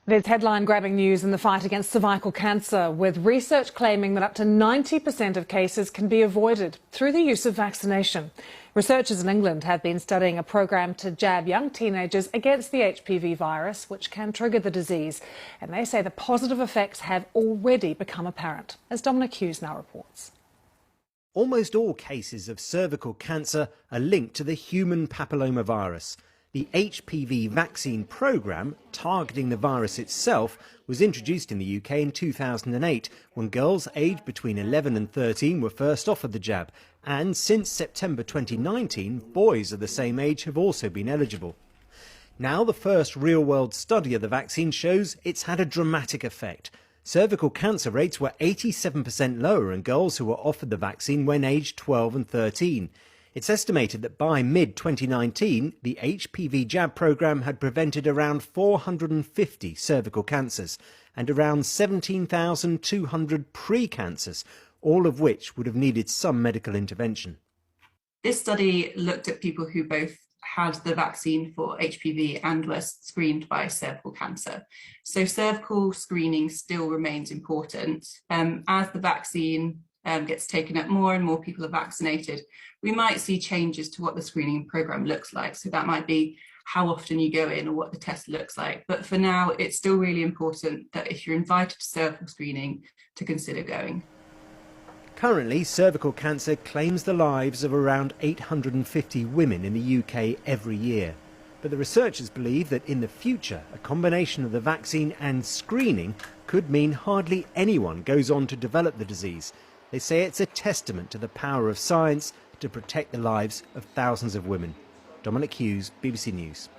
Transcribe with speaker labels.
Speaker 1: There's headline-grabbing news in the fight against cervical cancer, with research claiming that up to 90% of cases can be avoided through the use of vaccination. Researchers in England have been studying a program to jab young teenagers against the HPV virus, which can trigger the disease. And they say the positive effects have already become apparent, as Dominic Hughes now reports.
Speaker 2: Almost all cases of cervical cancer are linked to the human papillomavirus. The HPV vaccine programme, targeting the virus itself, was introduced in the UK in 2008, when girls aged between 11 and 13 were first offered the jab. And since September 2019, boys of the same age have also been eligible. Now the first real-world study of the vaccine shows it's had a dramatic effect. Cervical cancer rates were 87% lower in girls who were offered the vaccine when aged 12 and 13. It's estimated that by mid-2019, the HPV jab programme had prevented around 450 cervical cancers and around 17,200 pre-cancers, all of which would have needed some medical intervention.
Speaker 3: This study looked at people who both had the vaccine for HPV and were screened by cervical cancer. So cervical screening still remains important. As the vaccine gets taken up, more and more people are vaccinated, we might see changes to what the screening program looks like. So that might be how often you go in or what the test looks like. But for now, it's still really important that if you're invited to cervical screening, to consider going.
Speaker 2: Currently, cervical cancer claims the lives of around 850 women in the UK every year. But the researchers believe that in the future, a combination of the vaccine and screening could mean hardly anyone goes on to develop the disease. They say it's a testament to the power of science to protect the lives of thousands of women. Dominic Hughes, BBC News.